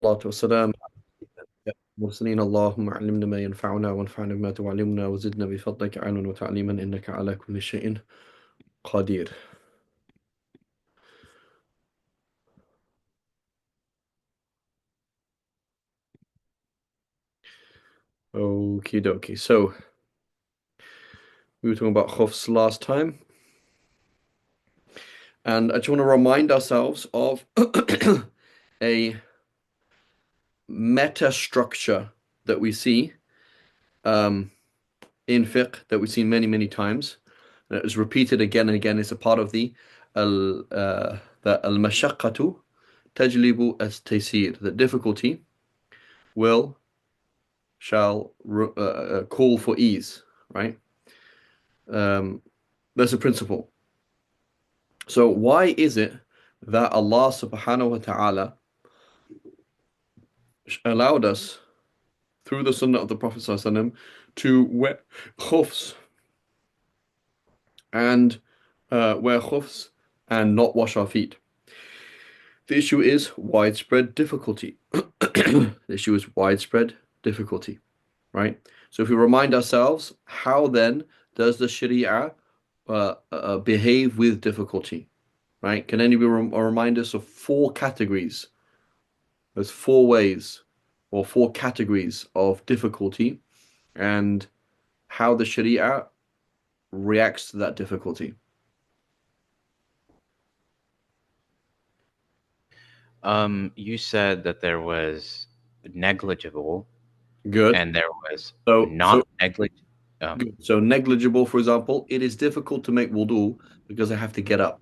والسلام على المرسلين اللهم علمنا ما ينفعنا وانفعنا بما تعلمنا وزدنا بفضلك علما وتعليما إنك على كل شيء قدير. Okie dokie. So we were talking about khufs last time, and I just want to remind ourselves of a meta structure that we see in fiqh that we've seen many, many times. And it was repeated again and again. It's a part of the al-mashaqqatu tajlibu as-taysir. The difficulty shall call for ease, right? That's a principle. So why is it that Allah subhanahu wa ta'ala allowed us through the sunnah of the Prophet sallallahu alaihi wasallam to wear khufs and not wash our feet? The issue is widespread difficulty. The issue is widespread difficulty, right? So if we remind ourselves, how then does the Sharia behave with difficulty, right? Can anybody remind us of four categories? There's four ways or four categories of difficulty and how the Sharia reacts to that difficulty. You said that there was negligible Good. and there was So not negligible. good. So negligible, for example, it is difficult to make wudu because I have to get up.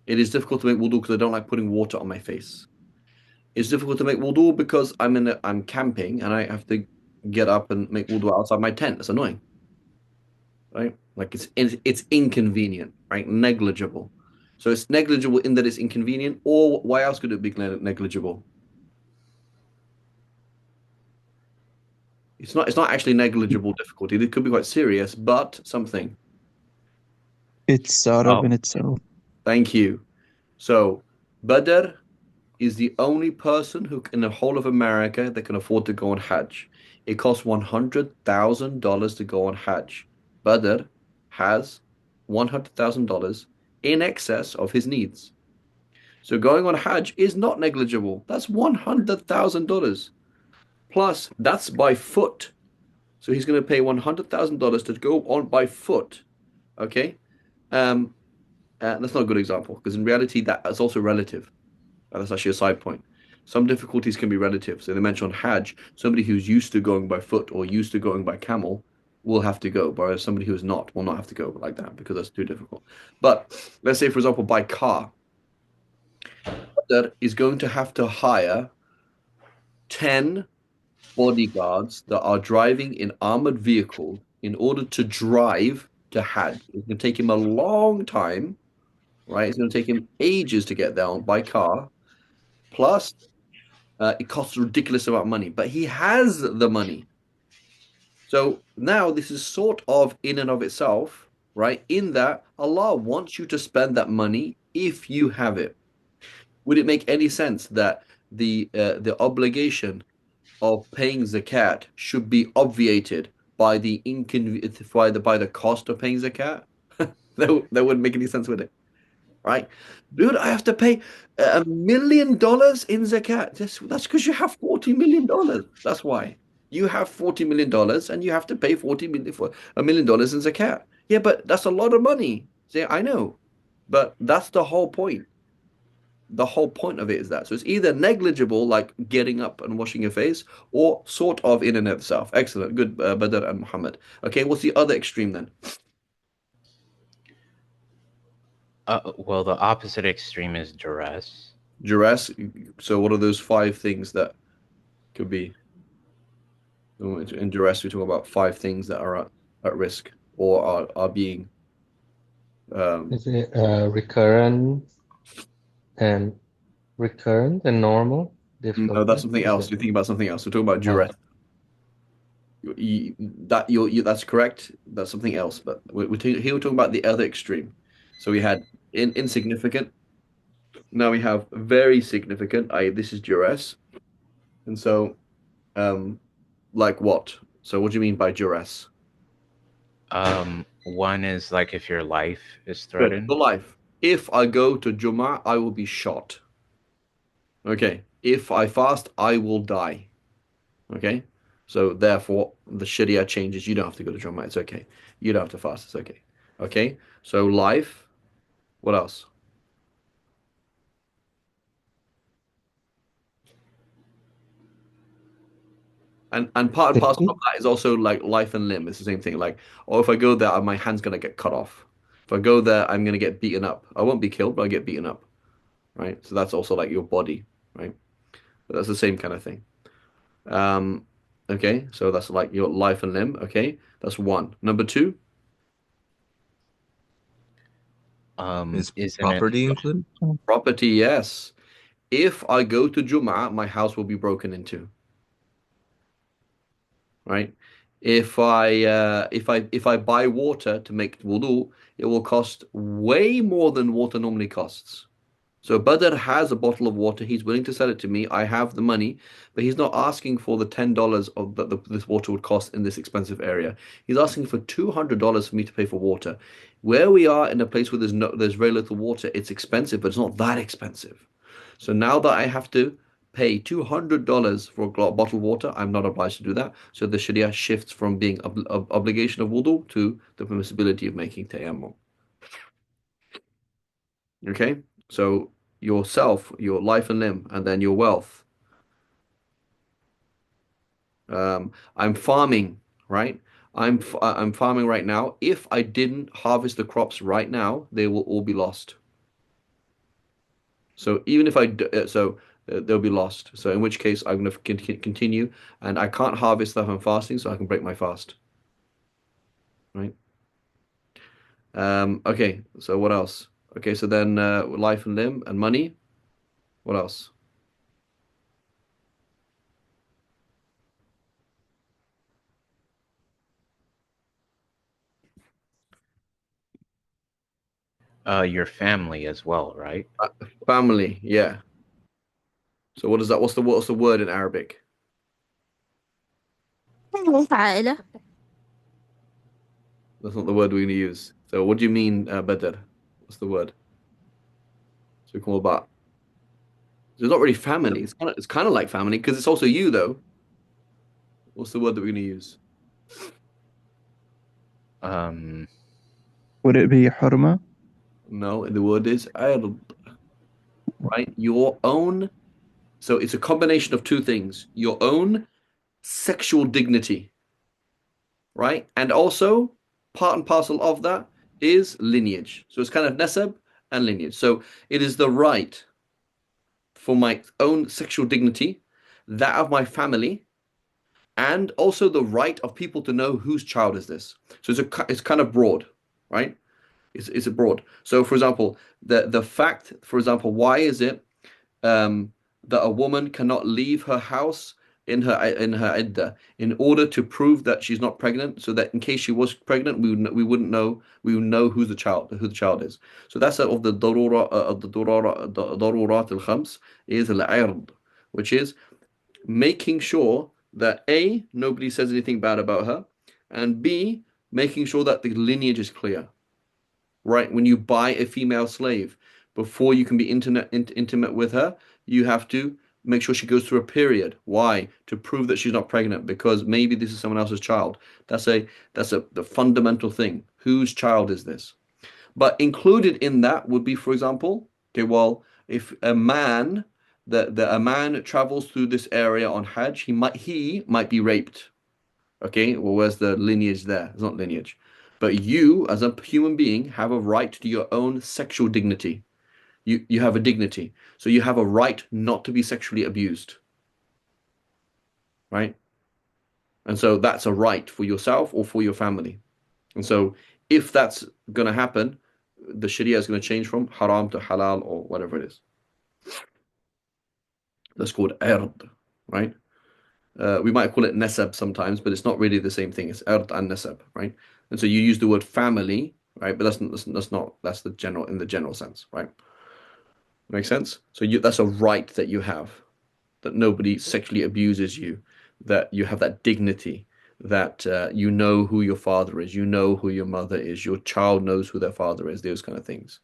It is difficult to make wudu because I don't like putting water on my face. It's difficult to make wudu because I'm camping and I have to get up and make wudu outside my tent. It's annoying, right? Like it's inconvenient, right? Negligible. So it's negligible in that it's inconvenient, or why else could it be negligible? It's not actually negligible difficulty. It could be quite serious, but something. It's sort of in itself. Thank you. So Badr is the only person who in the whole of America that can afford to go on Hajj. It costs $100,000 to go on Hajj. Badr has $100,000 in excess of his needs. So going on Hajj is not negligible. That's $100,000. Plus, that's by foot. So he's going to pay $100,000 to go on by foot. Okay? That's not a good example because in reality, that is also relative. That's actually a side point. Some difficulties can be relative. So they mentioned on Hajj, somebody who's used to going by foot or used to going by camel will have to go, whereas somebody who is not will not have to go like that because that's too difficult. But let's say, for example, by car, that is going to have to hire 10 bodyguards that are driving in armored vehicles in order to drive to Hajj. It's going to take him a long time, right? It's going to take him ages to get there by car. Plus, it costs a ridiculous amount of money, but he has the money. So now this is sort of in and of itself, right? In that Allah wants you to spend that money if you have it. Would it make any sense that the obligation of paying zakat should be obviated by the by the cost of paying zakat? That wouldn't make any sense, would it? Right? Dude, I have to pay $1 million in zakat. That's because you have $40 million. That's why. You have $40 million and you have to pay $1 million in zakat. Yeah, but that's a lot of money. See, I know. But that's the whole point. The whole point of it is that. So it's either negligible, like getting up and washing your face, or sort of in and of itself. Excellent. Good, Badr and Muhammad. Okay, what's the other extreme then? Well, the opposite extreme is duress. Duress. So what are those 5 things that could be? In duress, we talk about 5 things that are at risk or are being. Is it recurrent and normal difficulty? No, that's something else. You're thinking about something else. We're talking about duress. That's correct. That's something else. But here we're talking about the other extreme. So we had insignificant, Now we have very significant, i.e., this is duress. And so, um, like what? So, what do you mean by duress? One is like if your life is Good. For threatened. life. If I go to Jummah, I will be shot. Okay. If I fast, I will die. Okay. So therefore, the Sharia changes. You don't have to go to Jummah. It's okay. You don't have to fast. It's okay. Okay. So life. What else? And part and parcel of Safety? that is also like life and limb. It's the same thing. Like, or if I go there, my hand's gonna get cut off. If I go there, I'm gonna get beaten up. I won't be killed, but I get beaten up. Right. So that's also like your body. Right. But that's the same kind of thing. Um, okay. So that's like your life and limb. Okay. That's one. Number two, Is Isn't it? property included? property. Yes. If I go to Jum'ah, my house will be broken into. Right? If I buy water to make wudu, it will cost way more than water normally costs. So Badr has a bottle of water. He's willing to sell it to me. I have the money, but he's not asking for the $10 of that this water would cost in this expensive area. He's asking for $200 for me to pay for water. Where we are in a place where there's very little water, it's expensive, but it's not that expensive. So now that I have to pay $200 for a bottle of water, I'm not obliged to do that. So the Sharia shifts from being obligation of wudu to the permissibility of making tayammum. Okay? So yourself, your life and limb, and then your wealth. I'm farming, right? I'm farming right now. If I didn't harvest the crops right now, they will all be lost. So even if they'll be lost. So in which case I'm going to continue, and I can't harvest stuff I'm fasting, so I can break my fast, right? Okay. So what else? Okay. So then life and limb and money. What else? Your family as well, right? Family. Yeah. So what is that? What's the word in Arabic? عائلة. That's not the word we're going to use. So what do you mean, Badr? What's the word? So we call about. It's not really family. It's kind of like family because it's also you though. What's the word that we're going to use? Um, Would it be hurma? No, the word is ird, right? Your own. So it's a combination of two things: your own sexual dignity, right? And also part and parcel of that is lineage. So it's kind of nasab and lineage. So it is the right for my own sexual dignity, that of my family, and also the right of people to know whose child is this. So it's kind of broad, right? It's a broad. So for example, the fact, for example, why is it that a woman cannot leave her house in her iddah in order to prove that she's not pregnant, so that in case she was pregnant, we would know who the child is. So that's of the darurat al-khams is al-ird, which is making sure that A, nobody says anything bad about her, and B, making sure that the lineage is clear. Right? When you buy a female slave, before you can be intimate with her, you have to make sure she goes through a period. Why? To prove that she's not pregnant, because maybe this is someone else's child. That's the fundamental thing. Whose child is this? But included in that would be, for example, okay, well, if a man a man travels through this area on Hajj, he might be raped. Okay, well, where's the lineage there? It's not lineage. But you, as a human being, have a right to your own sexual dignity. You have a dignity. So you have a right not to be sexually abused. Right? And so that's a right for yourself or for your family. And so if that's going to happen, the Sharia is going to change from haram to halal or whatever it is. That's called ird, right? We might call it nasab sometimes, but it's not really the same thing. It's ird and nasab, right? And so you use the word family, right? But that's not that's the general in the general sense, right? Make sense? So that's a right that you have, that nobody sexually abuses you, that you have that dignity, that you know who your father is, you know who your mother is, your child knows who their father is, those kind of things.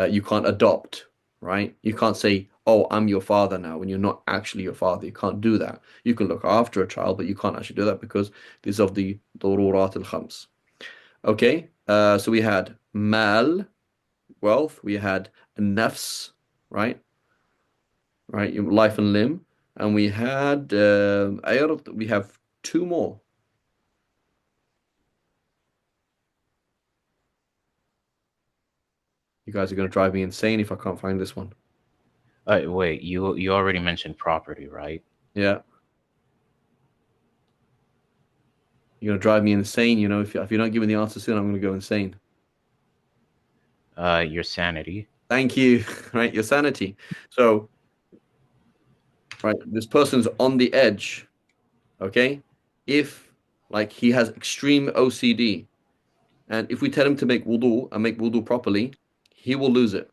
You can't adopt, right? You can't say, "Oh, I'm your father now," when you're not actually your father. You can't do that. You can look after a child, but you can't actually do that because these of the ضرورات الخمس. Okay, so we had mal, wealth. We had nafs, right? Right, life and limb, and we had ayr. We have two more. You guys are going to drive me insane if I can't find this one. Wait, you already mentioned property, right? Yeah. You're going to drive me insane, you know. If you're not giving the answer soon, I'm going to go insane. Your sanity. Thank you. Right, your sanity. So, right, this person's on the edge. Okay, if like he has extreme OCD, and if we tell him to make wudu and make wudu properly, he will lose it.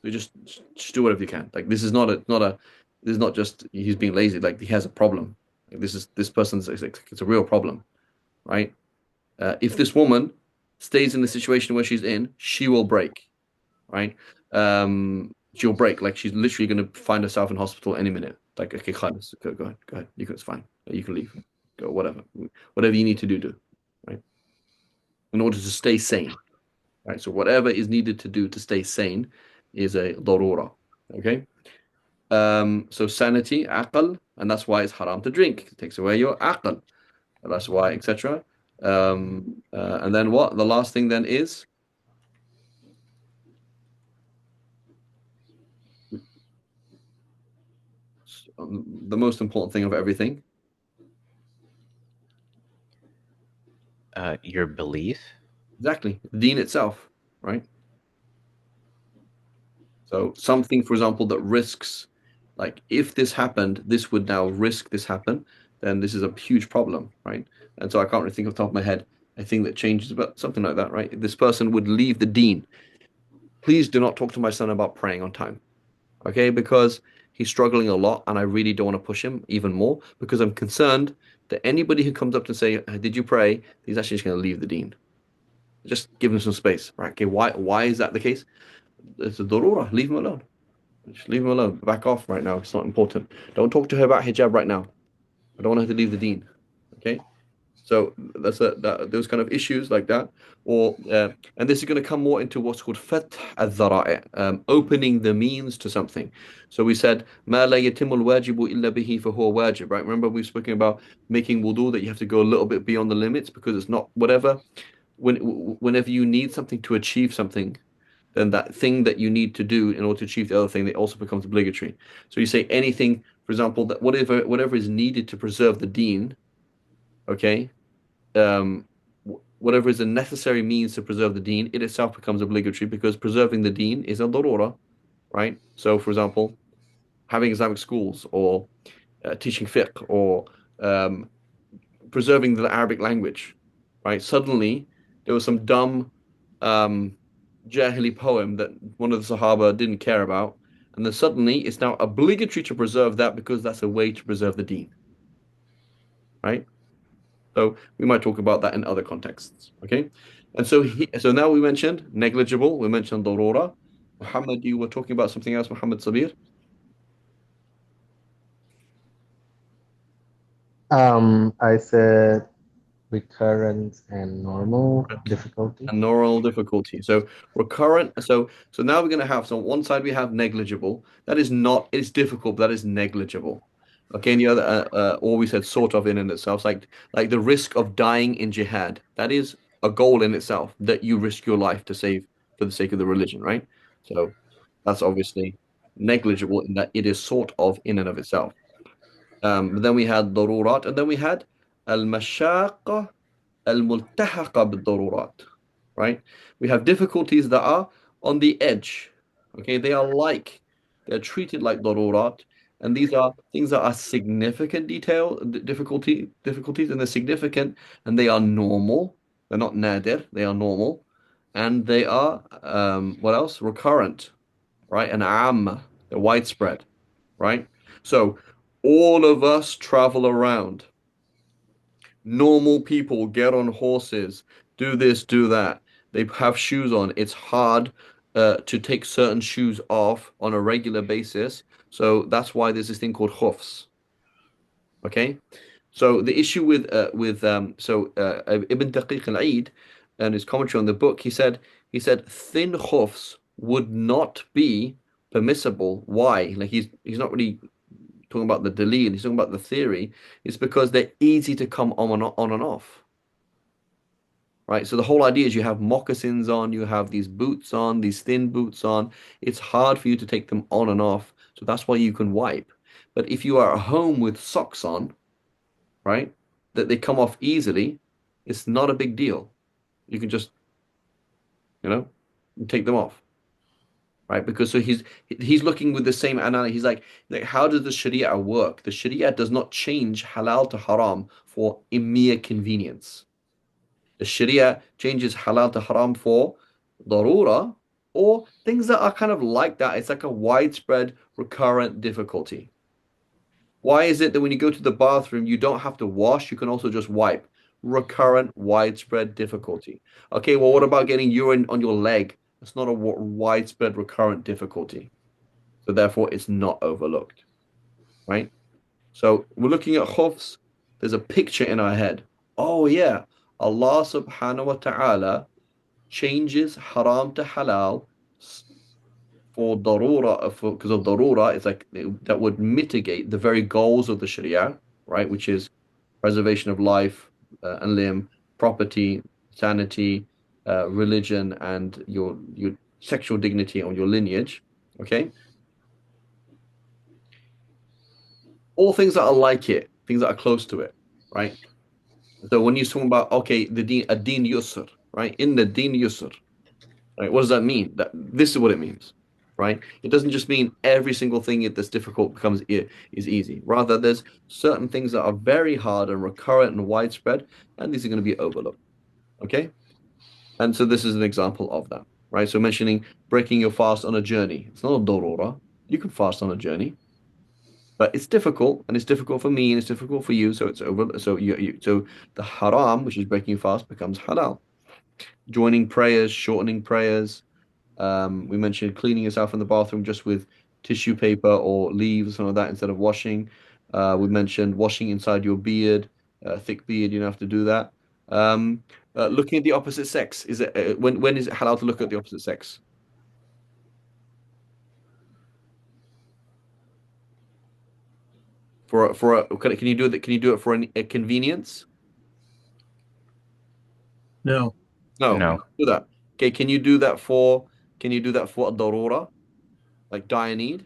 So just do whatever you can. Like this is not just he's being lazy. Like he has a problem. Like, this person's it's a real problem, right? If this woman stays in the situation where she's in, she will break, right? She'll break. Like she's literally going to find herself in hospital any minute. Like, okay, Khalis, go ahead, go ahead. It's fine. You can leave. Go, whatever you need to do, right? In order to stay sane, right? So whatever is needed to do to stay sane is a darura, okay? So sanity, aql, and that's why it's haram to drink. It takes away your aql. That's why, etc. And then what? The last thing then is the most important thing of everything. Your belief. Exactly. The deen itself, right? So something, for example, that risks, like if this happened, this would now risk this happen, then this is a huge problem, right? And so I can't really think off the top of my head a thing that changes, but something like that, right? This person would leave the deen. Please do not talk to my son about praying on time, okay? Because he's struggling a lot, and I really don't want to push him even more because I'm concerned that anybody who comes up to say, "Did you pray?" He's actually just going to leave the deen. Just give him some space, right? Okay, why is that the case? It's a darura. Leave him alone. Just leave him alone. Back off right now. It's not important. Don't talk to her about hijab right now. I don't want her to leave the deen. Okay. So those kind of issues like that, or and this is going to come more into what's called fath al-dhara'i, opening the means to something. So we said ma la yatimul wajibu illa bihi fahuwa wajib. Right? Remember we've spoken about making wudu that you have to go a little bit beyond the limits because it's not whatever. Whenever you need something to achieve something, then that thing that you need to do in order to achieve the other thing, it also becomes obligatory. So you say anything, for example, that whatever is needed to preserve the deen, okay, um, whatever is a necessary means to preserve the deen, it itself becomes obligatory because preserving the deen is a darura, right? So, for example, having Islamic schools or teaching fiqh or um, preserving the Arabic language, right? Suddenly, there was some dumb um, Jahili poem that one of the Sahaba didn't care about, and then suddenly it's now obligatory to preserve that because that's a way to preserve the deen, right? So we might talk about that in other contexts, okay? And so now we mentioned negligible, we mentioned darura. Muhammad, you were talking about something else, Muhammad Sabir. I said recurrent and normal difficulty. And neural difficulty. So recurrent. So now we're going to have, so on one side we have negligible. That is not. It's difficult, but that is negligible. Okay, and the other, or we said sort of in and itself, like the risk of dying in jihad. That is a goal in itself that you risk your life to save for the sake of the religion, right? So that's obviously negligible in that it is sort of in and of itself. But then we had darurat, and then we had al-mashaqqa al-multahaqa bid-darurat, right? We have difficulties that are on the edge. Okay, they're treated like darurat, and these are things that are significant difficulties, and they're significant, and they are normal. They're not nadir, they are normal, and they are what else? Recurrent, right? And amma, they're widespread, right? So all of us travel around. Normal people get on horses, do this, do that. They have shoes on. It's hard to take certain shoes off on a regular basis. So that's why there's this thing called hoofs. Okay? So the issue with Ibn Daqiq al-Eid and his commentary on the book, he said thin hoofs would not be permissible. Why? Like he's not really talking about the dalil, he's talking about the theory. It's because they're easy to come on and off. Right? So the whole idea is you have moccasins on, you have these boots on, these thin boots on. It's hard for you to take them on and off. So that's why you can wipe. But if you are at home with socks on, right, that they come off easily, it's not a big deal. You can just, you know, take them off. Right? Because so he's looking with the same analogy. He's like, how does the Sharia work? The Sharia does not change halal to haram for a mere convenience. The Sharia changes halal to haram for darura or things that are kind of like that. It's like a widespread recurrent difficulty. Why is it that when you go to the bathroom, you don't have to wash, you can also just wipe? Recurrent, widespread difficulty. Okay, well, what about getting urine on your leg? It's not a widespread, recurrent difficulty. So therefore, it's not overlooked, right? So we're looking at khufs. There's a picture in our head. Oh, yeah. Allah subhanahu wa ta'ala changes haram to halal for darura, because of darura, it's like that would mitigate the very goals of the Sharia, right? Which is preservation of life and limb, property, sanity, religion, and your sexual dignity or your lineage. Okay, all things that are like it, things that are close to it, right? So when you're talking about okay, the deen, ad-din yusr, right? In the deen yusr, right? What does that mean? This is what it means, right? It doesn't just mean every single thing that's difficult becomes is easy. Rather, there's certain things that are very hard and recurrent and widespread, and these are going to be overlooked. Okay, and so this is an example of that, right? So mentioning breaking your fast on a journey, it's not a dorora. You can fast on a journey, but it's difficult, and it's difficult for me, and it's difficult for you. So it's over. So the haram, which is breaking your fast, becomes halal. Joining prayers, shortening prayers. We mentioned cleaning yourself in the bathroom just with tissue paper or leaves, something like that, instead of washing. We mentioned washing inside your beard, thick beard, you don't have to do that. Looking at the opposite sex, is it when is it halal to look at the opposite sex? Can you do that? Can you do it for a convenience? No. No, No. do that. Okay, can you do that for a darura, like dire need?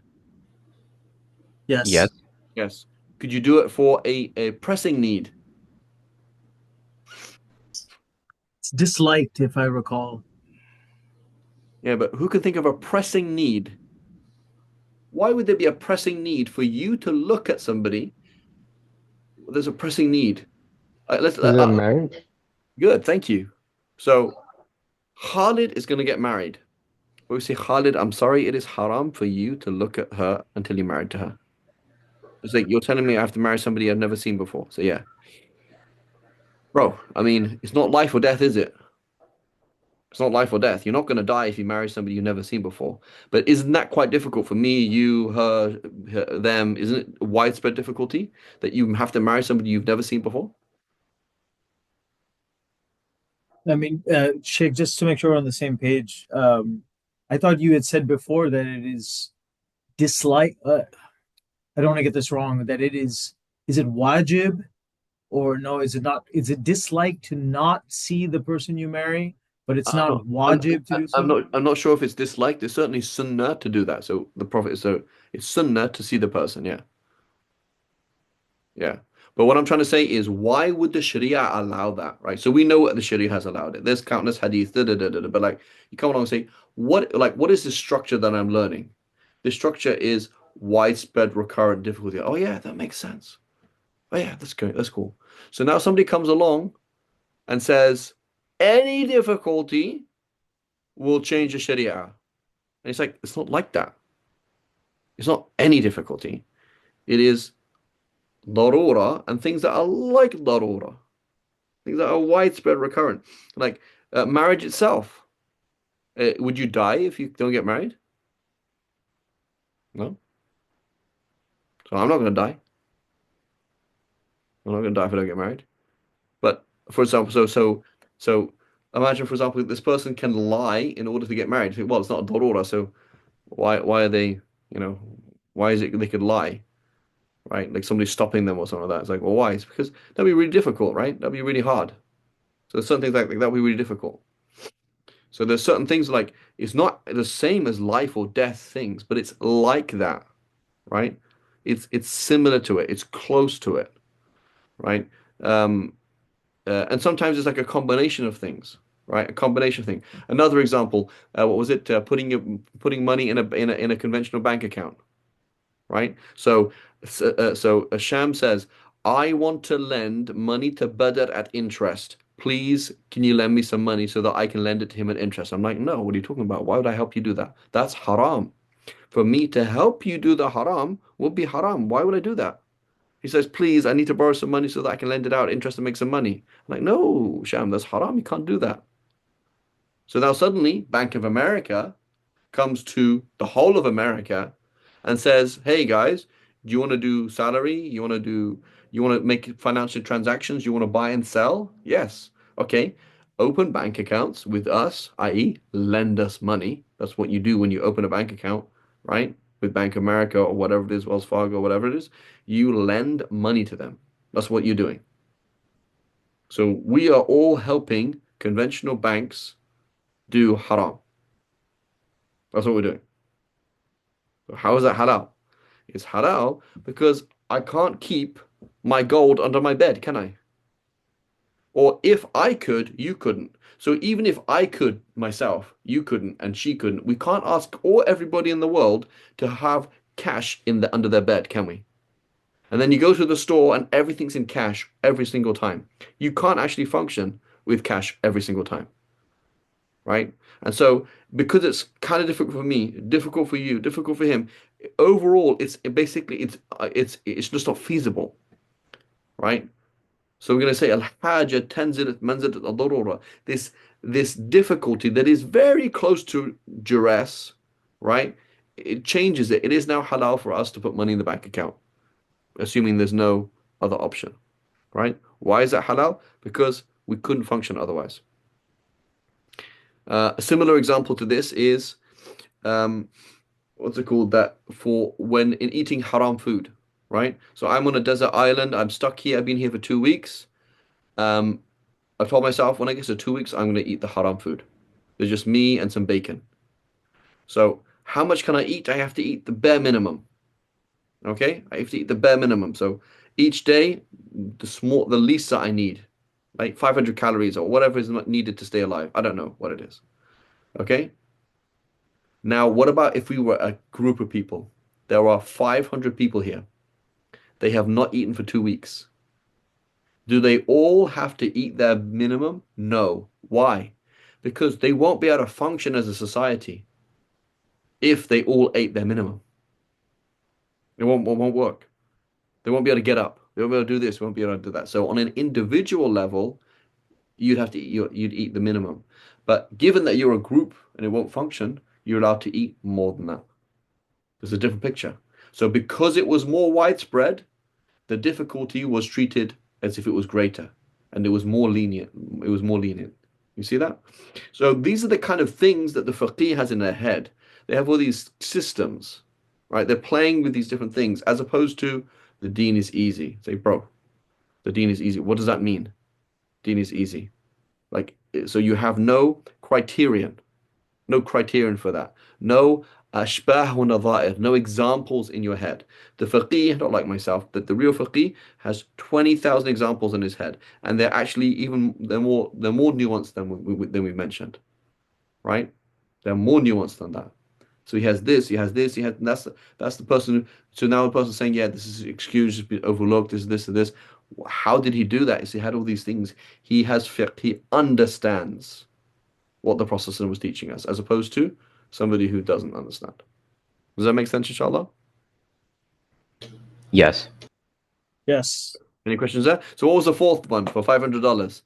Yes. Yes. Yes. Could you do it for a pressing need? It's disliked, if I recall. Yeah, but who can think of a pressing need? Why would there be a pressing need for you to look at somebody? There's a pressing need. Is it marriage? Good, thank you. So Khalid is going to get married. We say, Khalid, I'm sorry, it is haram for you to look at her until you're married to her. It's like you're telling me I have to marry somebody I've never seen before. So yeah, bro. I mean, it's not life or death, is it? It's not life or death. You're not going to die if you marry somebody you've never seen before. But isn't that quite difficult for me, you, her, them? Isn't it a widespread difficulty that you have to marry somebody you've never seen before? I mean, Sheikh, just to make sure we're on the same page, I thought you had said before that it is dislike. I don't want to get this wrong. That is it wajib or no? Is it not? Is it dislike to not see the person you marry, but it's not wajib to do so? I'm not sure if it's disliked. It's certainly sunnah to do that. So the Prophet, so it's sunnah to see the person. Yeah. Yeah. But what I'm trying to say is, why would the Sharia allow that, right? So we know what the Sharia has allowed it. There's countless hadith, but like you come along and say, what is the structure that I'm learning? The structure is widespread recurrent difficulty. Oh yeah, that makes sense. Oh yeah, that's good. That's cool. So now somebody comes along and says, any difficulty will change the Sharia. And it's like, it's not like that. It's not any difficulty. It is darura and things that are like darura, things that are widespread, recurrent, like marriage itself. Would you die if you don't get married? No. So I'm not going to die. I'm not going to die if I don't get married. But for example, so imagine, for example, this person can lie in order to get married. Well, it's not a darura, so why are they, you know, why is it they could lie, right? Like somebody stopping them or something like that. It's like, well, why? It's because that'd be really difficult, right? That'd be really hard. So there's certain things like that would be really difficult. So there's certain things like it's not the same as life or death things, but it's like that, right? It's similar to it. It's close to it, right? Um, and sometimes it's like a combination of things, right? A combination of things. Another example, what was it? Putting money in a conventional bank account, right? So Asham says, I want to lend money to Badr at interest. Please, can you lend me some money so that I can lend it to him at interest? I'm like, no, what are you talking about? Why would I help you do that? That's haram. For me to help you do the haram would be haram. Why would I do that? He says, please, I need to borrow some money so that I can lend it out at interest and make some money. I'm like, no, Sham, that's haram. You can't do that. So now suddenly, Bank of America comes to the whole of America and says, "Hey guys, do you want to do salary? You want to make financial transactions? You want to buy and sell? Yes. Okay. Open bank accounts with us, i.e., lend us money. That's what you do when you open a bank account, right? With Bank of America or whatever it is, Wells Fargo, whatever it is, you lend money to them. That's what you're doing. So we are all helping conventional banks do haram. That's what we're doing. So how is that halal? It's halal because I can't keep my gold under my bed, can I? Or if I could, you couldn't. So even if I could myself, you couldn't, and she couldn't, we can't ask everybody in the world to have cash under their bed, can we? And then you go to the store and everything's in cash every single time. You can't actually function with cash every single time, right? And so because it's kind of difficult for me, difficult for you, difficult for him, overall it's just not feasible, right? So we're going to say al-haja tanzilat manzilat al-darura. This difficulty that is very close to duress, right? It changes it. It is now halal for us to put money in the bank account, assuming there's no other option, right? Why is that halal? Because we couldn't function otherwise. A similar example to this is what's it called? That for when in eating haram food, right? So I'm on a desert island. I'm stuck here. I've been here for 2 weeks. I've told myself when I get to 2 weeks, I'm going to eat the haram food. There's just me and some bacon. So how much can I eat? I have to eat the bare minimum. Okay, I have to eat the bare minimum. So each day, the least that I need, like 500 calories or whatever is needed to stay alive. I don't know what it is. Okay. Now, what about if we were a group of people? There are 500 people here. They have not eaten for 2 weeks. Do they all have to eat their minimum? No. Why? Because they won't be able to function as a society if they all ate their minimum. It won't work. They won't be able to get up. They won't be able to do this. They won't be able to do that. So on an individual level, you'd eat the minimum. But given that you're a group and it won't function, you're allowed to eat more than that. There's a different picture. So because it was more widespread, the difficulty was treated as if it was greater, and it was more lenient. It was more lenient. You see that? So these are the kind of things that the faqih has in their head. They have all these systems, right? They're playing with these different things, as opposed to the deen is easy. Say, bro, the deen is easy. What does that mean? Deen is easy. Like, so you have no criterion for that. No ashbah wa nadha'ir, no examples in your head. The faqih, not like myself, that the real faqih has 20,000 examples in his head, and they're actually they're more nuanced than we've mentioned, right? They're more nuanced than that. So he has this, and that's the person. So now the person's saying, yeah, this is excused, overlooked, this, and this. How did he do that? Is he had all these things. He has fiqh. He understands what the Prophet was teaching us, as opposed to somebody who doesn't understand. Does that make sense, inshallah? Yes. Yes. Any questions there? So what was the fourth one for $500?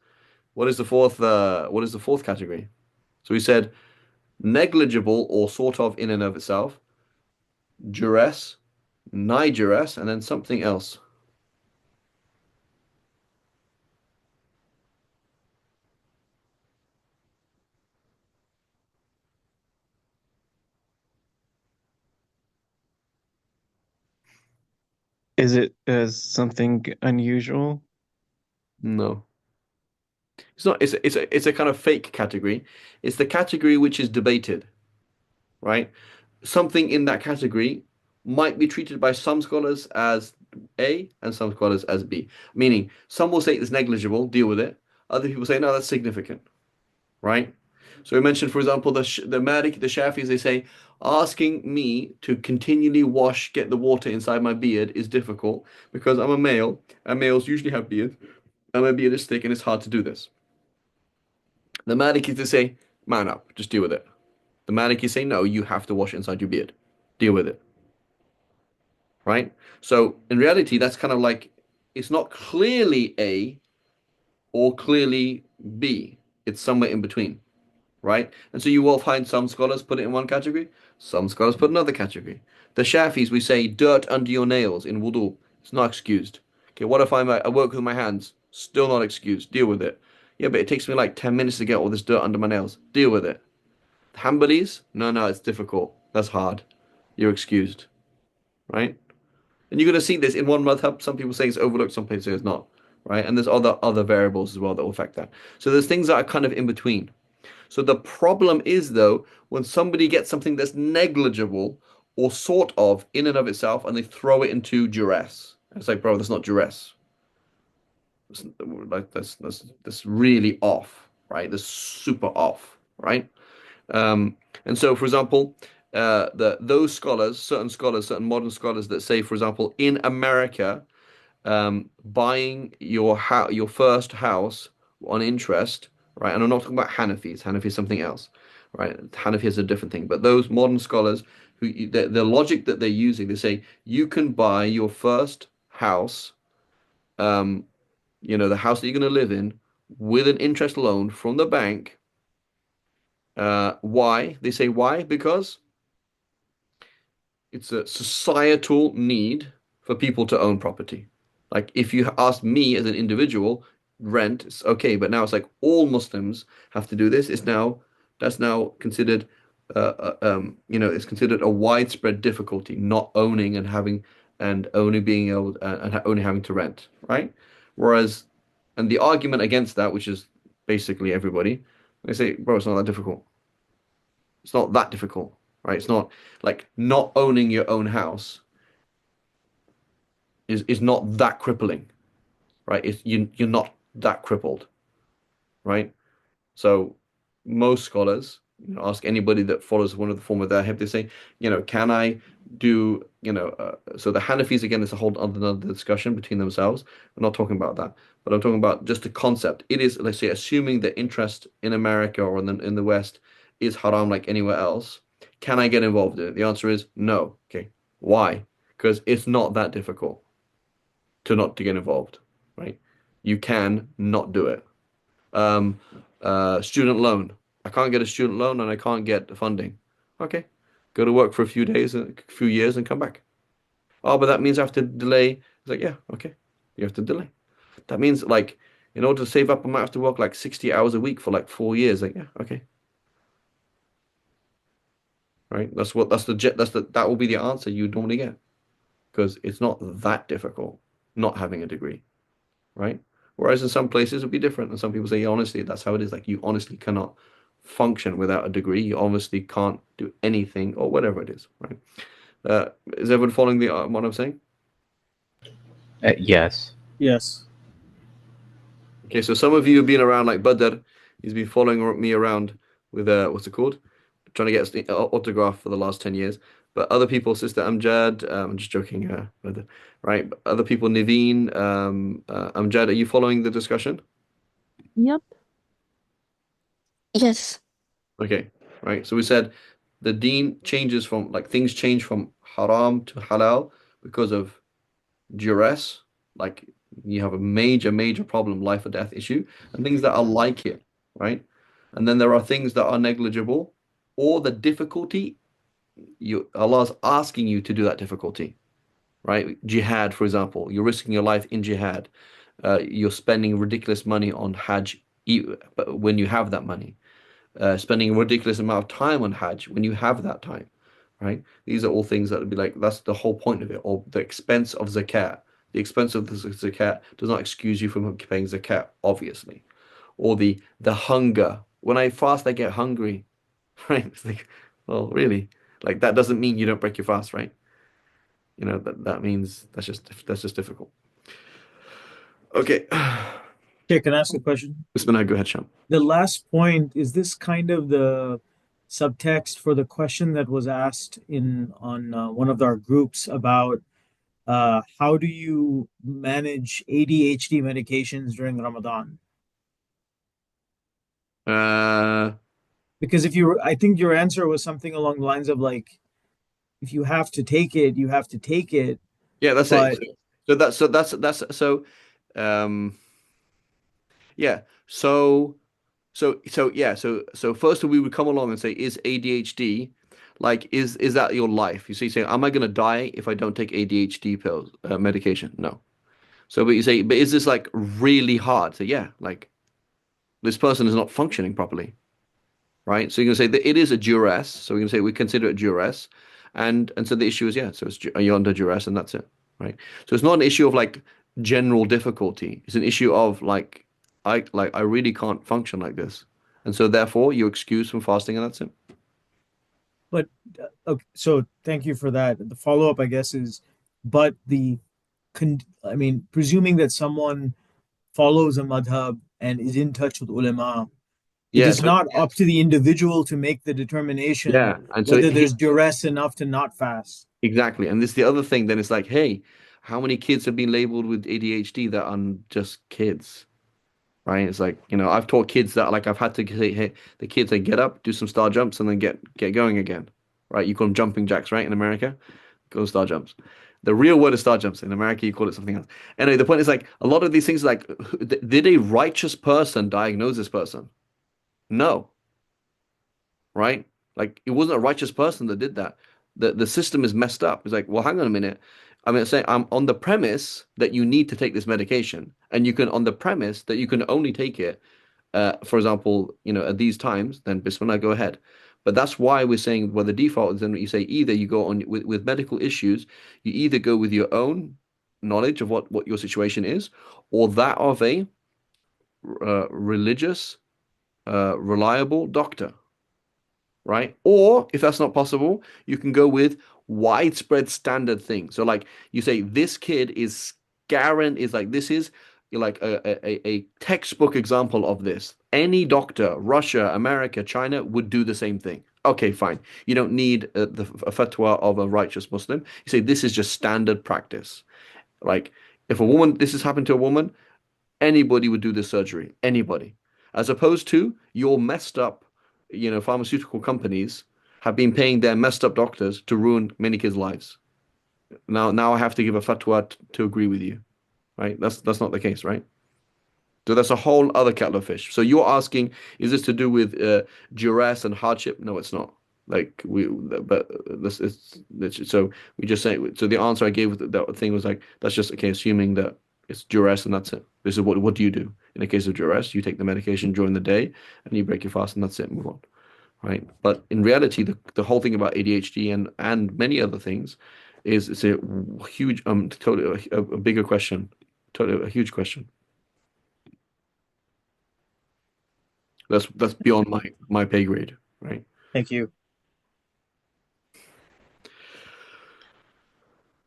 What is the fourth? What is the fourth category? So we said negligible or sort of in and of itself, duress, nigh duress, and then something else. Is it something unusual? No. It's not. It's a kind of fake category. It's the category which is debated, right? Something in that category might be treated by some scholars as A and some scholars as B. Meaning, some will say it's negligible, deal with it. Other people say no, that's significant, right? So we mentioned, for example, the Malik, the Shafis, they say asking me to continually get the water inside my beard is difficult because I'm a male, and males usually have beards, and my beard is thick, and it's hard to do this. The Malikis, they say, man up, just deal with it. The Malikis say, no, you have to wash it inside your beard. Deal with it. Right? So in reality, that's kind of like it's not clearly A or clearly B. It's somewhere in between. Right? And so you will find some scholars put it in one category, some scholars put another category. The Shafis, we say dirt under your nails in wudu. It's not excused. Okay, what if I work with my hands? Still not excused. Deal with it. Yeah, but it takes me like 10 minutes to get all this dirt under my nails. Deal with it. Hanbalis? No, it's difficult. That's hard. You're excused. Right? And you're going to see this in one madhab. Some people say it's overlooked, some people say it's not. Right? And there's other variables as well that will affect that. So there's things that are kind of in between. So the problem is, though, when somebody gets something that's negligible or sort of in and of itself and they throw it into duress. It's like, bro, that's not duress. That's really off, right? That's super off, right? And so, for example, those scholars, certain modern scholars that say, for example, in America, buying your first house on interest, right? And I'm not talking about Hanafis. Hanafi is something else, right? Hanafi is a different thing. But those modern scholars the logic that they're using, they say you can buy your first house, um, the house that you're going to live in, with an interest loan from the bank. Why? They say why? Because it's a societal need for people to own property. Like if you ask me as an individual, rent, it's okay, but now it's like all Muslims have to do this. That's now considered, it's considered a widespread difficulty not owning and only being able and only having to rent, right? Whereas, and the argument against that, which is basically everybody, they say, bro, it's not that difficult. It's not that difficult, right? It's not like not owning your own house is not that crippling, right? You're not that crippled, right? So most scholars, ask anybody that follows one of the form of their hip, they say, can I do, so the Hanafis again is a whole other discussion between themselves. I'm not talking about that, but I'm talking about just the concept. It is, let's say, assuming that interest in America or in the West is haram like anywhere else. Can I get involved in it? The answer is no. Okay. Why? Because it's not that difficult to get involved, right? You can not do it. Um, Student loan. I can't get a student loan and I can't get funding. Okay, go to work for a few days, a few years, and come back. Oh, but that means I have to delay. It's like, yeah, okay, you have to delay. That means like in order to save up, I might have to work like 60 hours a week for like 4 years. Like, yeah, okay, right. That will be the answer you normally get because it's not that difficult not having a degree, right? Whereas in some places it'll be different, and some people say, yeah, honestly, that's how it is. Like you honestly cannot function without a degree. You honestly can't do anything or whatever it is, right? Is everyone following what I'm saying? Yes. Yes. Okay, so some of you have been around like Badr. He's been following me around with what's it called? Trying to get an autograph for the last 10 years. But other people, Sister Amjad, I'm just joking, Badr, right? But other people, Naveen, Amjad, are you following the discussion? Yep. Yes. Okay, right. So we said the deen changes from like things change from haram to halal because of duress, like you have a major problem, life or death issue, and things that are like it, right? And then there are things that are negligible, or the difficulty, Allah's asking you to do that difficulty, right? Jihad, for example, you're risking your life in jihad. You're spending ridiculous money on Hajj when you have that money. Spending a ridiculous amount of time on Hajj when you have that time, right? These are all things that would be like, that's the whole point of it. Or the expense of zakat. The expense of the zakat does not excuse you from paying zakat, obviously. Or the hunger. When I fast, I get hungry, right? It's like, well, really? Like that doesn't mean you don't break your fast, right? That means that's just difficult. Okay. Okay, can I ask a question? Bismillah, go ahead, Sham. The last point, is this kind of the subtext for the question that was asked on one of our groups about how do you manage ADHD medications during Ramadan? Because I think your answer was something along the lines of like, if you have to take it, you have to take it. Yeah, that's But it. Um yeah. So first we would come along and say, is ADHD like is that your life? You see, saying, am I gonna die if I don't take ADHD pills, medication? No. So but you say, but is this like really hard? So yeah, like this person is not functioning properly, right? So you can say that it is a duress. So we can say we consider it duress, and so the issue is, yeah. So are you under duress, and that's it, right? So it's not an issue of like general difficulty. It's an issue of like I really can't function like this, and so therefore you're excused from fasting, and that's it. but okay, so thank you for that. The follow-up, I guess, is but I mean, presuming that someone follows a madhab and is in touch with ulama, it Yeah. is So not up to the individual to make the determination yeah, and so whether there's duress enough to not fast. exactly, and this is the other thing. Then it's like, hey, how many kids have been labeled with ADHD that are just kids? Right? It's like, I've taught kids that like I've had to say, hey, the kids, they get up, do some star jumps, and then get going again. Right? You call them jumping jacks, right? In America, go star jumps. The real word is star jumps. In America, you call it something else. Anyway, the point is like a lot of these things, like, did a righteous person diagnose this person? No, right? Like it wasn't a righteous person that did that. The system is messed up. It's like, well, hang on a minute. I mean, say I'm on the premise that you need to take this medication, and you can on the premise that you can only take it, for example, at these times, then Bismillah, go ahead. But that's why we're saying, well, the default is then you say either you go on with medical issues, you either go with your own knowledge of what your situation is, or that of a religious, reliable doctor, right? Or if that's not possible, you can go with widespread standard things. So like you say, this kid is is like this is like a textbook example of this. Any doctor, Russia, America, China would do the same thing. Okay, fine. You don't need a fatwa of a righteous Muslim. You say this is just standard practice. Like if this has happened to a woman, anybody would do this surgery. Anybody. As opposed to your messed up, pharmaceutical companies have been paying their messed up doctors to ruin many kids' lives. Now I have to give a fatwa to agree with you, right? That's not the case, right? So that's a whole other kettle of fish. So you're asking, is this to do with duress and hardship? No, it's not. Like but so we just say, so the answer I gave with that thing was like, that's just okay, assuming that it's duress and that's it. This is what do you do in a case of duress? You take the medication during the day and you break your fast and that's it, move on, right? But in reality, the whole thing about ADHD and many other things is it's a huge totally a bigger question, totally a huge question. That's beyond my pay grade, right? Thank you.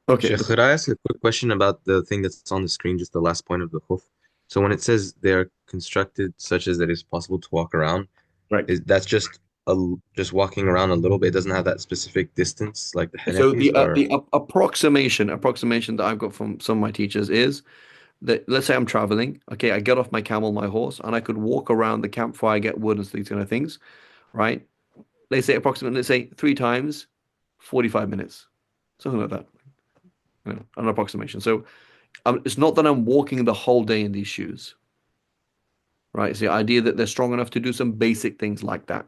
Okay. Sheikh, could I ask a quick question about the thing that's on the screen, just the last point of the khuf? So when it says they are constructed such as that it's possible to walk around, Right. That's just walking around a little bit? It doesn't have that specific distance like the So Hanafis, or the approximation that I've got from some of my teachers is that, let's say I'm traveling, okay, I get off my camel, my horse, and I could walk around the campfire, get wood and these kind of things, right? They say approximately, let's say 3 times, 45 minutes, something like that. an approximation. So it's not that I'm walking the whole day in these shoes, right? It's the idea that they're strong enough to do some basic things like that,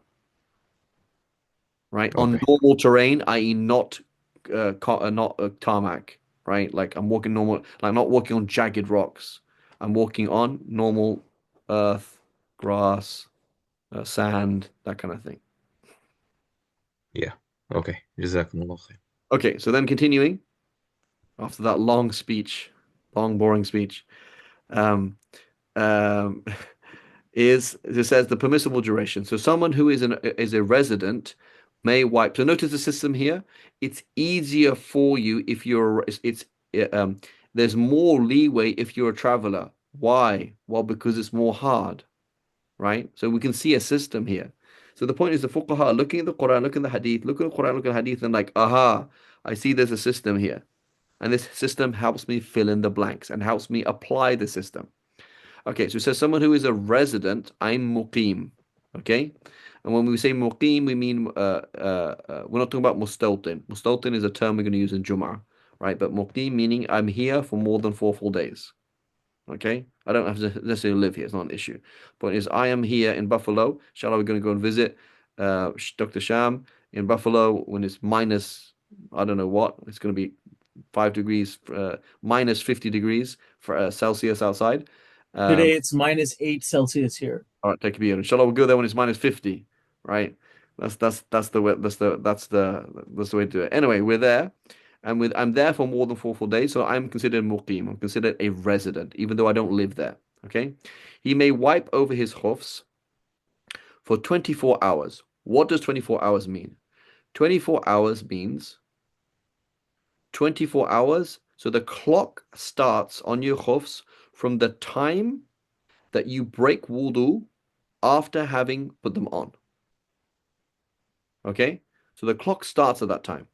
right? On Okay. normal terrain, i.e., not tarmac, right? Like I'm walking normal, like not walking on jagged rocks. I'm walking on normal earth, grass, sand, that kind of thing. Yeah. Okay. Jazakumullah khair. Okay, so then continuing after that long speech, long boring speech, um, um, is it says the permissible duration. So someone who is a resident may wipe. So notice the system here. It's easier for you if it's um, there's more leeway if you're a traveler. Why? Well, because it's more hard, right? So we can see a system here. So the point is the fuqaha are looking at the Quran, looking at the hadith, look at the Quran, look at the hadith, and like, aha, I see there's a system here. And this system helps me fill in the blanks and helps me apply the system. Okay, so it says someone who is a resident, I'm muqim. Okay? And when we say muqim, we mean we're not talking about mustaltin. Mustaltin is a term we're going to use in Jum'ah, right? But muqim meaning I'm here for more than 4 full days. Okay? I don't have to necessarily live here, it's not an issue. Point is, I am here in Buffalo. Inshallah, we're going to go and visit Dr. Sham in Buffalo when it's minus, I don't know what, it's going to be 5 degrees, minus 50 degrees for Celsius outside. Today it's -8 Celsius here. All right, take a beer. Inshallah, we'll go there when it's minus 50, right? That's the way that's the way to do it. Anyway, we're there, and I'm there for more than 4 full days, so I'm considered muqim. I'm considered a resident, even though I don't live there. Okay, he may wipe over his hoofs for 24 hours. What does 24 hours mean? 24 hours means 24 hours. So the clock starts on your hoofs from the time that you break wudu after having put them on. Okay? So the clock starts at that time.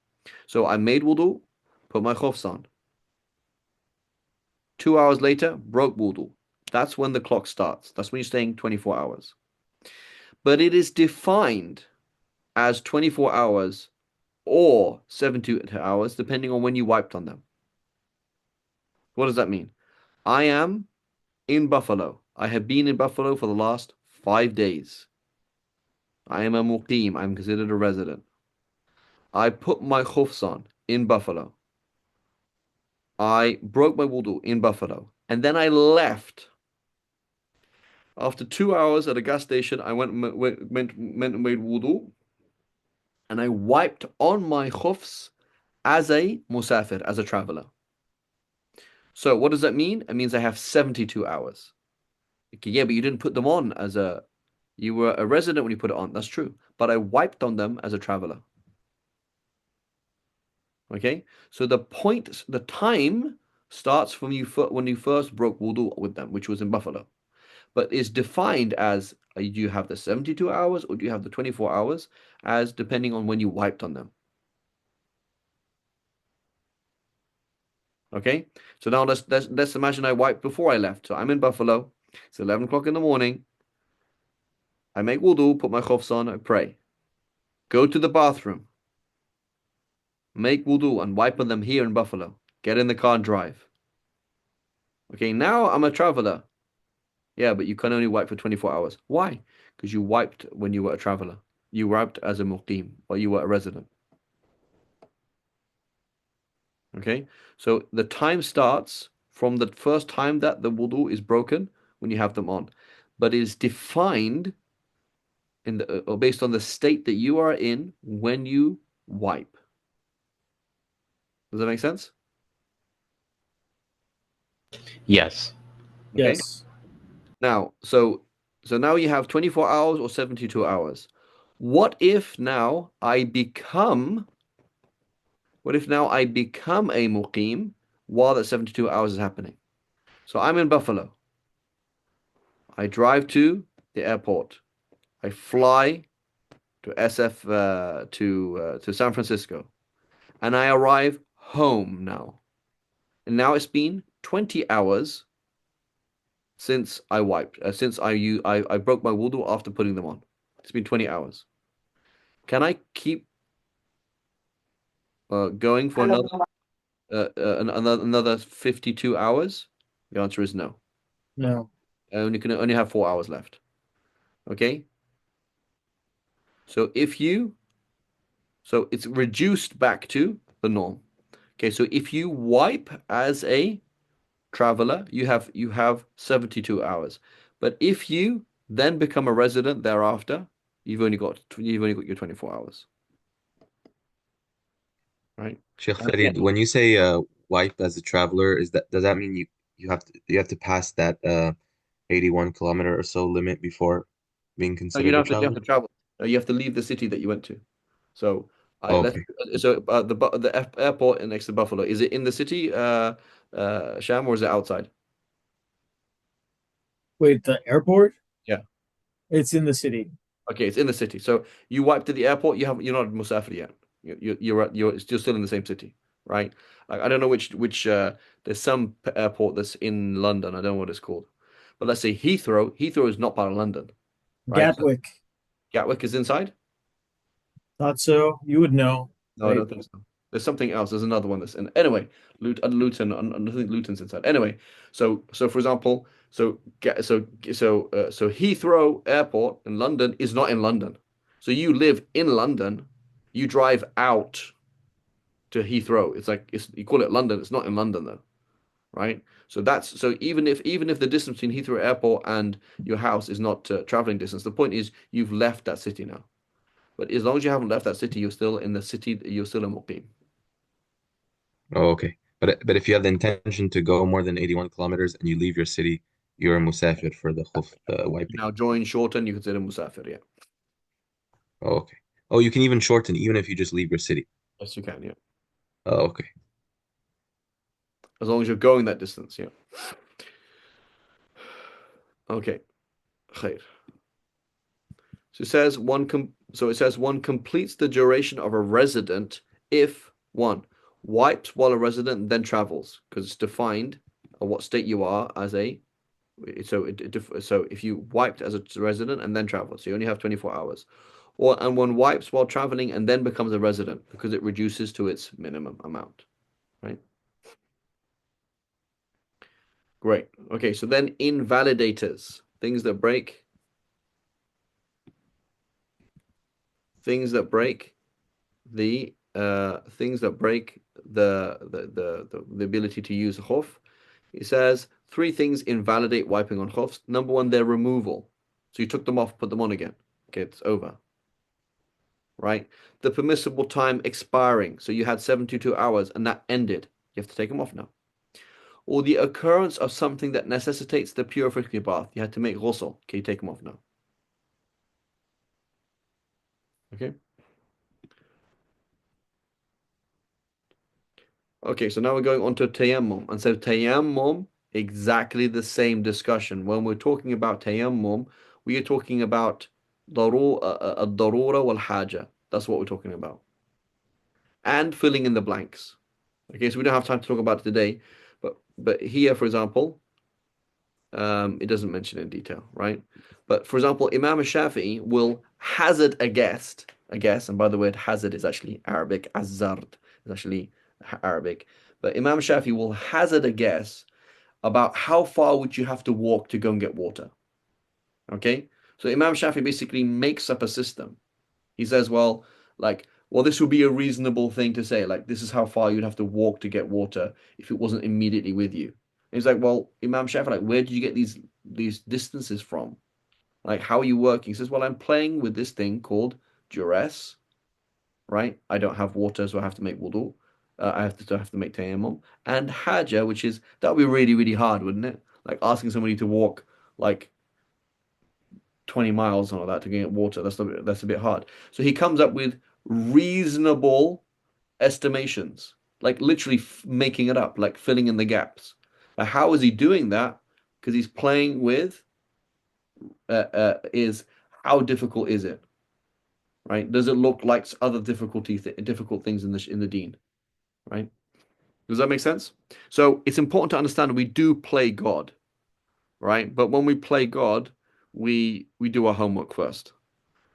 So I made wudu, put my khufs on. 2 hours later, broke wudu. That's when the clock starts. That's when you're staying 24 hours. But it is defined as 24 hours or 72 hours, depending on when you wiped on them. What does that mean? I am in Buffalo. I have been in Buffalo for the last 5 days. I am a muqim. I'm considered a resident. I put my khufs on in Buffalo. I broke my wudu in Buffalo. And then I left. After 2 hours at a gas station, I went and made wudu. And I wiped on my khufs as a musafir, as a traveler. So what does that mean? It means I have 72 hours. Okay, yeah, but you didn't put them on as you were a resident when you put it on. That's true. But I wiped on them as a traveler. Okay, so the time starts from when you first broke wudu with them, which was in Buffalo, but is defined as do you have the 72 hours or do you have the 24 hours, as depending on when you wiped on them. Okay, so now let's imagine I wiped before I left. So I'm in Buffalo. It's 11 o'clock in the morning. I make wudu, put my khufs on, I pray. Go to the bathroom. Make wudu and wipe on them here in Buffalo. Get in the car and drive. Okay, now I'm a traveler. Yeah, but you can only wipe for 24 hours. Why? Because you wiped when you were a traveler. You wiped as a muqim, or you were a resident. Okay, so the time starts from the first time that the wudu is broken when you have them on, but is defined or based on the state that you are in when you wipe. Does that make sense? Yes. Okay. Yes. Now, so now you have 24 hours or 72 hours. What if now I become a muqim while that 72 hours is happening? So I'm in Buffalo. I drive to the airport. I fly to to San Francisco, and I arrive home now. And now it's been 20 hours since I wiped, since I broke my wudu after putting them on. It's been 20 hours. Can I keep going for another another 52 hours? The answer is no. No. You can only have 4 hours left. Okay? So it's reduced back to the norm. Okay, so if you wipe as a traveler, you have 72 hours. But if you then become a resident thereafter, you've only got your 24 hours. Right? Sheikh And Farid, when you say wipe as a traveler, does that mean you have to pass that 81 kilometer or so limit before being no, you considered a don't have to, you have traveler? to travel. No, you have to leave the city that you went to. So let's Okay. the airport next to Buffalo, is it in the city, Sham, or is it outside? Wait, the airport? Yeah. It's in the city. Okay, it's in the city. So you wiped to the airport. You're not in Musafir yet. You're still in the same city, right? Like I don't know which there's some airport that's in London. I don't know what it's called, but let's say Heathrow. Heathrow is not part of London, right? So Gatwick. Gatwick is inside. Thought so. You would know, No, I right? don't think so. There's something else. There's another one that's in. Anyway, Luton. I think Luton's inside. Anyway, so for example, so Heathrow Airport in London is not in London. So you live in London, you drive out to Heathrow. You call it London. It's not in London though, right? So even if the distance between Heathrow Airport and your house is not traveling distance, the point is you've left that city now. But as long as you haven't left that city, you're still in the city. You're still a muqim. Oh, okay. But if you have the intention to go more than 81 kilometers and you leave your city, you're a musafir for the khuf wiping. Now join shorten, you consider musafir, yeah. Oh, okay. Oh, you can even shorten even if you just leave your city. Yes, you can, yeah. Oh, okay. As long as you're going that distance, yeah. Okay. Khair. So it says one completes the duration of a resident if one wipes while a resident then travels, because it's defined what state you are as a so if you wiped as a resident and then travel, so you only have 24 hours. And one wipes while traveling and then becomes a resident because it reduces to its minimum amount, right? Great. Okay, so then invalidators, things that break the the ability to use a khuf. It says three things invalidate wiping on khufs. Number one, their removal. So you took them off, put them on again. Okay, it's over. Right? The permissible time expiring. So you had 72 hours and that ended. You have to take them off now. Or the occurrence of something that necessitates the purification bath. You had to make ghusl. Okay, you take them off now. Okay. Okay, so now we're going on to tayammum. And so tayammum, exactly the same discussion. When we're talking about tayammum, we are talking about ad-darura wal-haja. That's what we're talking about. And filling in the blanks. Okay, so we don't have time to talk about it today, but here, for example, it doesn't mention in detail, right? But for example, Imam Shafi'i will hazard a guess, and by the way, hazard is actually Arabic, azzard is actually Arabic, but Imam Shafi'i will hazard a guess about how far would you have to walk to go and get water. Okay? So Imam Shafi'i basically makes up a system. He says, well, this would be a reasonable thing to say. Like, this is how far you'd have to walk to get water if it wasn't immediately with you. And he's like, well, Imam Shafi'i, like, where did you get these distances from? Like, how are you working? He says, well, I'm playing with this thing called duress, right? I don't have water, so I have to make wudu. I have to make tayammum. And haja, that would be really, really hard, wouldn't it? Like asking somebody to walk like 20 miles and all that to get water. That's a bit hard. So he comes up with reasonable estimations, like literally making it up, like filling in the gaps. Now, how is he doing that? Because he's playing with is how difficult is it? Right? Does it look like other difficult things in the deen? Right? Does that make sense? So it's important to understand we do play God, right? But when we play God, we do our homework first.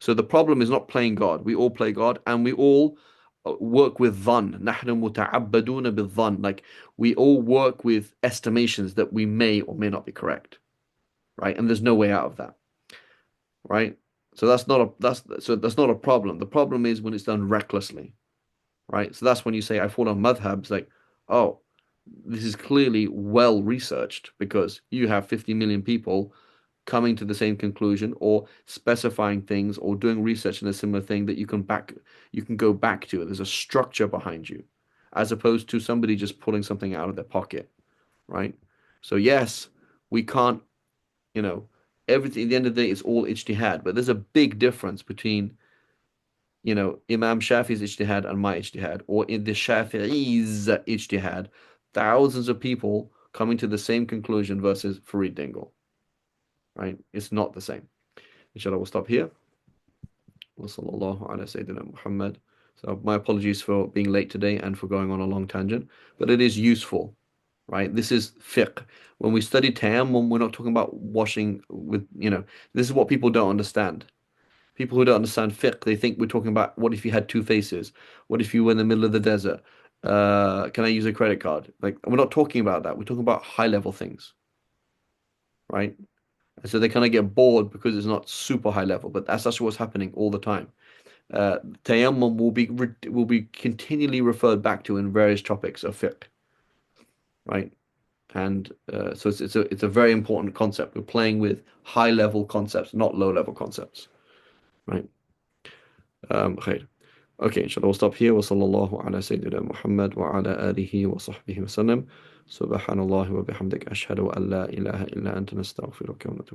So the problem is not playing God. We all play God, and we all work with dhann. نحن متعبدون بالظن. Like we all work with estimations that we may or may not be correct, right? And there's no way out of that, right? So that's not a problem. The problem is when it's done recklessly, right? So that's when you say I fall on madhabs, like, oh, this is clearly well researched because you have 50 million people coming to the same conclusion or specifying things or doing research in a similar thing that you can go back to. There's a structure behind you, as opposed to somebody just pulling something out of their pocket, right? So yes, we can't, you know, everything at the end of the day is all ijtihad, but there's a big difference between, you know, Imam Shafi's ijtihad and my ijtihad, or in the Shafi'i's ijtihad, thousands of people coming to the same conclusion versus Farid Dingle, right? It's not the same. Inshallah, we'll stop here. Wa sallallahu ala Sayyidina Muhammad. So my apologies for being late today and for going on a long tangent, but it is useful, right? This is fiqh. When we study tayammum, we're not talking about washing with, you know, this is what people don't understand. People who don't understand fiqh, they think we're talking about what if you had two faces? What if you were in the middle of the desert? Can I use a credit card? Like, we're not talking about that. We're talking about high level things, right? And so they kind of get bored because it's not super high level, but that's what's happening all the time. Tayammum will be continually referred back to in various topics of fiqh, right? And so it's a very important concept. We're playing with high level concepts, not low level concepts, right? خير. Okay, inshallah, we'll stop here. وصلى الله على سيدنا محمد وعلى آله وصحبه وسلم. سبحان الله وبحمدك أشهد أن لا إله إلا أنت نستغفرك ونتوب إليك.